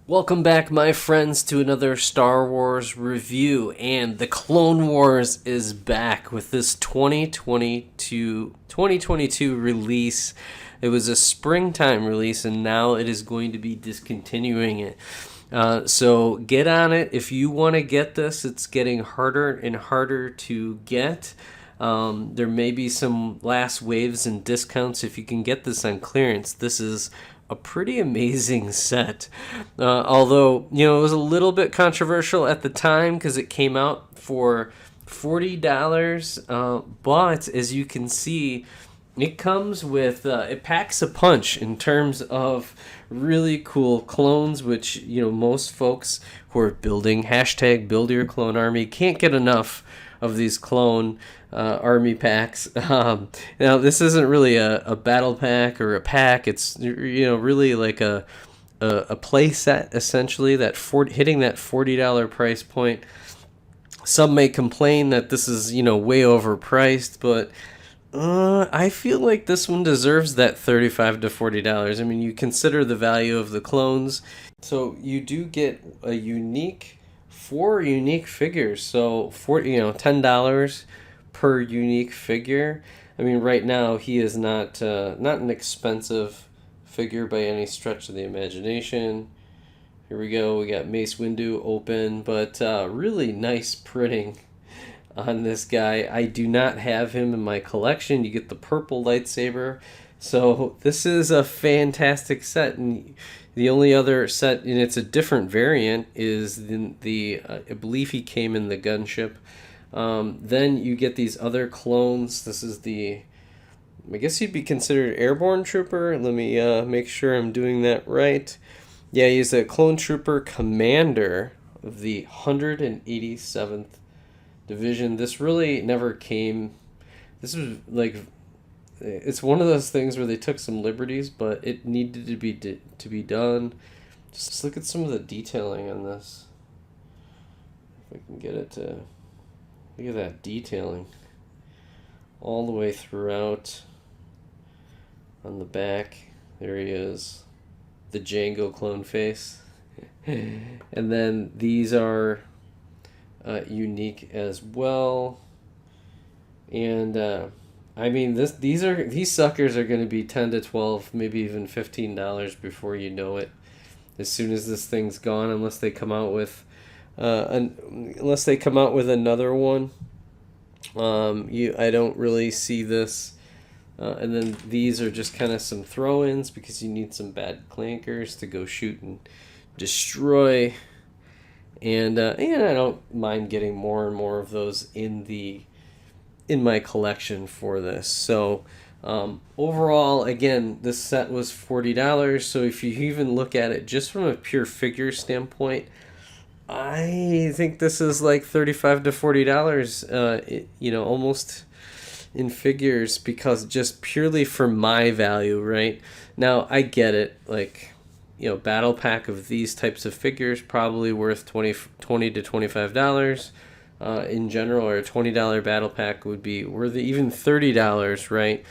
Welcome back, my friends, to another Star Wars review. And the Clone Wars is back with this 2022 release. It was a springtime release, and now it is going to be discontinuing it. So get on it. If you want to get this, it's getting harder and harder to get. There may be some last waves and discounts if you can get this on clearance. This is a pretty amazing set. Although, it was a little bit controversial at the time because it came out for $40. But as you can see, it comes with, it packs a punch in terms of really cool clones, which, most folks who are building hashtag build your clone army can't get enough of these clone army packs. Now, this isn't really a battle pack or a pack. It's really like a play set, essentially, that hitting that $40 price point. Some may complain that this is way overpriced, but I feel like this one deserves that $35 to $40. I mean, you consider the value of the clones, so you do get four unique figures. So $10 per unique figure. I mean, right now he is not an expensive figure by any stretch of the imagination. Here we go. We got Mace Windu open, but really nice printing on this guy. I do not have him in my collection. You get the purple lightsaber. So this is a fantastic set, and the only other set, and it's a different variant, is the I believe he came in the gunship. Then you get these other clones. This is I guess he'd be considered airborne trooper. Let me make sure I'm doing that right. Yeah, he's a clone trooper commander of the 187th Division. This really never came. This was like, it's one of those things where they took some liberties, but it needed to be done. Just look at some of the detailing on this. If we can get it to look at that detailing all the way throughout. On the back, there he is, the Django clone face. And then these are unique as well. And I mean, these suckers are going to be $10 to $12, maybe even $15 before you know it. As soon as this thing's gone, unless they come out with another one. I don't really see this. And then these are just kind of some throw-ins because you need some bad clankers to go shoot and destroy. And I don't mind getting more and more of those in my collection for this. So overall, again, this set was $40. So if you even look at it just from a pure figure standpoint, I think this is like $35 to $40. Almost in figures, because just purely for my value, right? Now, I get it. Like, battle pack of these types of figures probably worth $20 to $25 in general, or a $20 battle pack would be worth even $30, right?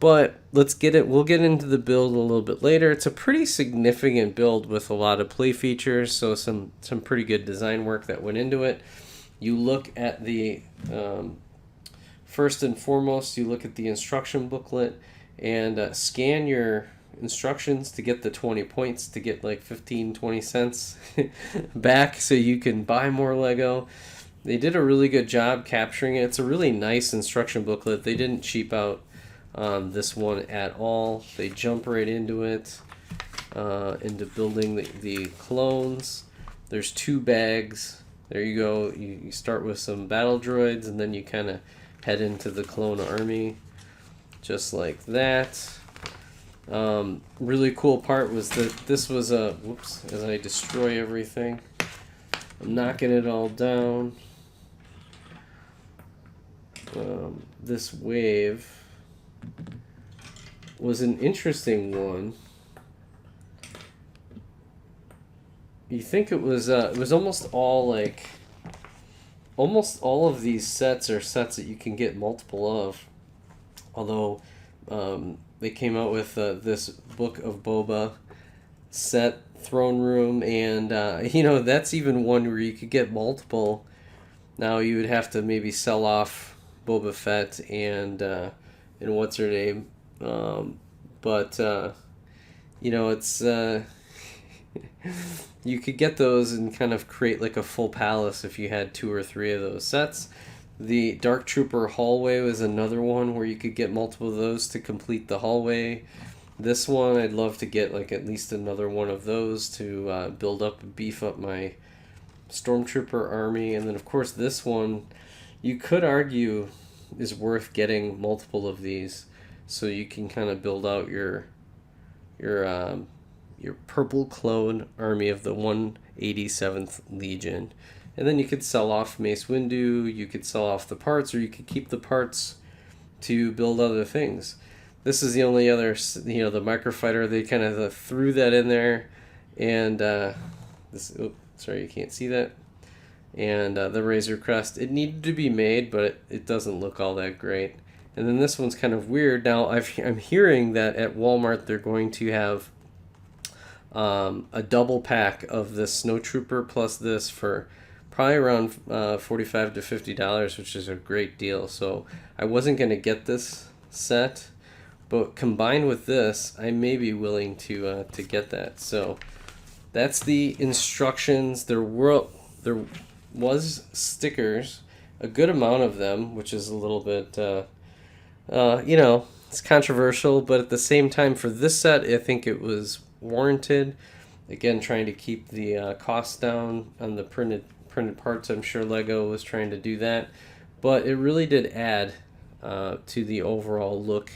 But we'll get into the build a little bit later. It's a pretty significant build with a lot of play features, so some pretty good design work that went into it. You look at the first and foremost, you look at the instruction booklet and scan your instructions to get the 20 points to get like 15-20 cents back so you can buy more Lego. They did a really good job capturing it. It's a really nice instruction booklet. They didn't cheap out on this one at all. They jump right into it, into building the clones. There's 2 bags. There you go. You start with some battle droids, and then you kind of head into the clone army, just like that. Really cool part was that this was as I destroy everything, I'm knocking it all down. This wave was an interesting one. You think it was almost all of these sets are sets that you can get multiple of. Although they came out with this Book of Boba set throne room, and that's even one where you could get multiple. Now you would have to maybe sell off Boba Fett and what's her name, but it's you could get those and kind of create like a full palace if you had 2 or 3 of those sets. The Dark Trooper hallway was another one where you could get multiple of those to complete the hallway. This one, I'd love to get like at least another one of those to build up and beef up my Stormtrooper army. And then of course this one, you could argue, is worth getting multiple of these, so you can kind of build out your purple clone army of the 187th Legion. And then you could sell off Mace Windu, you could sell off the parts, or you could keep the parts to build other things. This is the only other, the microfighter, they kind of threw that in there. And sorry, you can't see that. And the Razor Crest, it needed to be made, but it doesn't look all that great. And then this one's kind of weird. Now, I'm hearing that at Walmart they're going to have a double pack of this Snow Trooper plus this for probably around $45 to $50, which is a great deal. So I wasn't going to get this set, but combined with this, I may be willing to get that. So that's the instructions. There was stickers, a good amount of them, which is a little bit, it's controversial, but at the same time, for this set, I think it was warranted. Again, trying to keep the cost down on the printed parts. I'm sure Lego was trying to do that, but it really did add to the overall look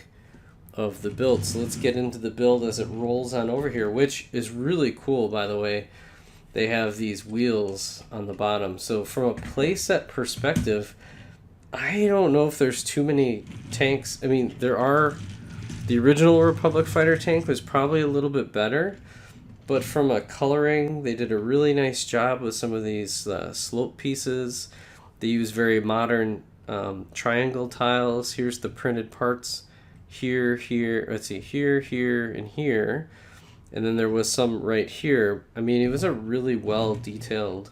of the build. So let's get into the build as it rolls on over here, which is really cool, by the way. They have these wheels on the bottom. So from a playset perspective, I don't know if there's too many tanks. I mean, there are. The original Republic fighter tank was probably a little bit better, but from a coloring, they did a really nice job with some of these slope pieces. They use very modern triangle tiles. Here's the printed parts. Here, let's see, here, and here. And then there was some right here. I mean, it was a really well detailed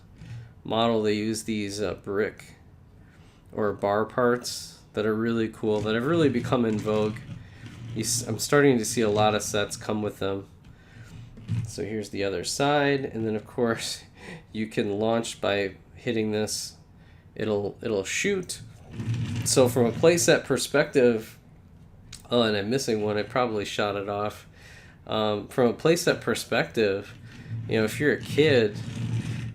model. They use these brick or bar parts that are really cool, that have really become in vogue. I'm starting to see a lot of sets come with them. So here's the other side, and then of course you can launch by hitting this. It'll shoot. So from a playset perspective, oh, and I'm missing one. I probably shot it off. From a playset perspective, if you're a kid,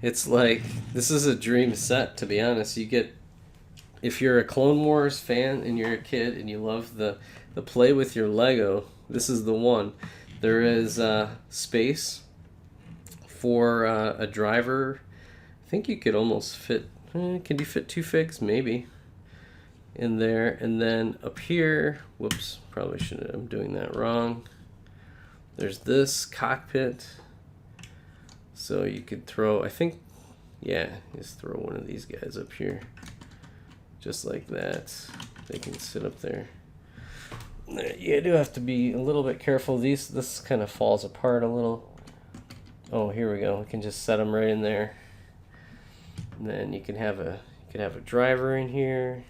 it's like, this is a dream set, to be honest. If you're a Clone Wars fan and you're a kid and you love the play with your Lego, this is the one. There is space for a driver. I think you could almost fit, can you fit 2 figs? Maybe. In there. And then up here, whoops, probably shouldn't, I'm doing that wrong. There's this cockpit. So you could throw, I think, yeah, just throw one of these guys up here. Just like that. They can sit up there. You do have to be a little bit careful. This kind of falls apart a little. Oh, here we go. We can just set them right in there. And then you can have a driver in here.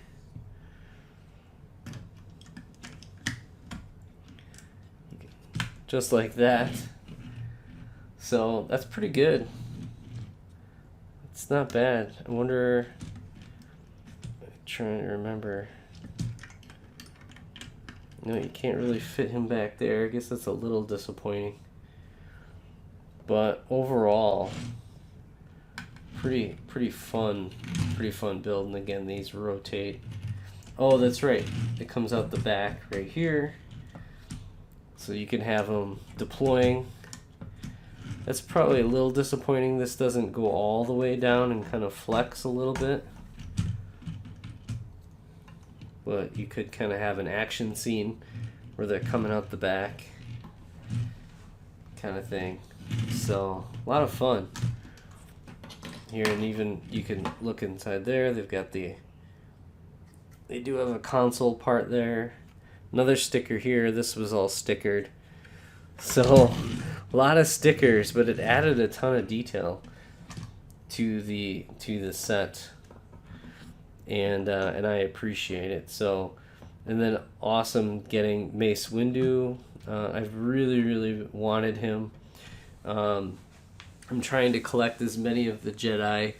Just like that. So that's pretty good. It's not bad. I wonder, I'm trying to remember. No, you can't really fit him back there. I guess that's a little disappointing. But overall, pretty fun build. And again, these rotate. Oh, that's right. It comes out the back right here. So you can have them deploying. That's probably a little disappointing. This doesn't go all the way down and kind of flex a little bit. But you could kind of have an action scene where they're coming out the back kind of thing. So a lot of fun here. And even you can look inside there. They do have a console part there. Another sticker here. This was all stickered. So a lot of stickers, but it added a ton of detail to the set, and I appreciate it. So, and then awesome getting Mace Windu. I've really wanted him. I'm trying to collect as many of the Jedi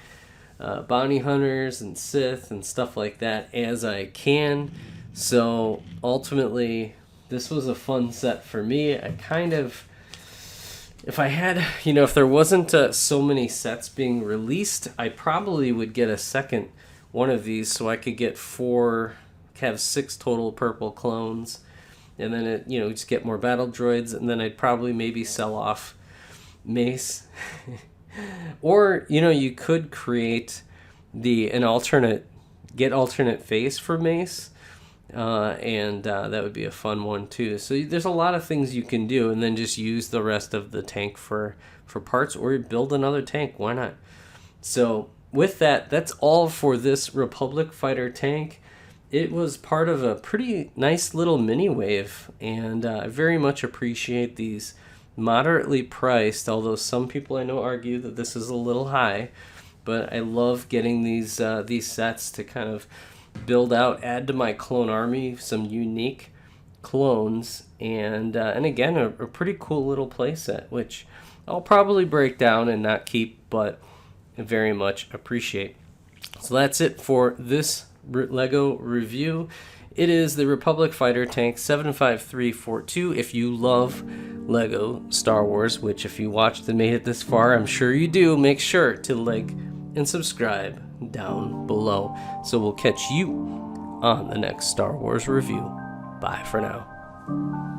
bounty hunters and Sith and stuff like that as I can. So ultimately, this was a fun set for me. I kind of, if I had, if there wasn't so many sets being released, I probably would get a second one of these so I could get have 6 total purple clones, and then just get more battle droids, and then I'd probably maybe sell off Mace. Or you could create an alternate face for Mace, and that would be a fun one too. So there's a lot of things you can do, and then just use the rest of the tank for parts, or build another tank. Why not? So with that, that's all for this Republic Fighter tank. It was part of a pretty nice little mini wave, and I very much appreciate these moderately priced, although some people I know argue that this is a little high, but I love getting these sets to kind of build out, add to my clone army some unique clones, and again, a pretty cool little playset, which I'll probably break down and not keep, but I very much appreciate. So that's it for this Lego review. It is the Republic Fighter Tank 75342. If you love Lego Star Wars, which if you watched and made it this far, I'm sure you do, make sure to like and subscribe down below. So we'll catch you on the next Star Wars review. Bye for now.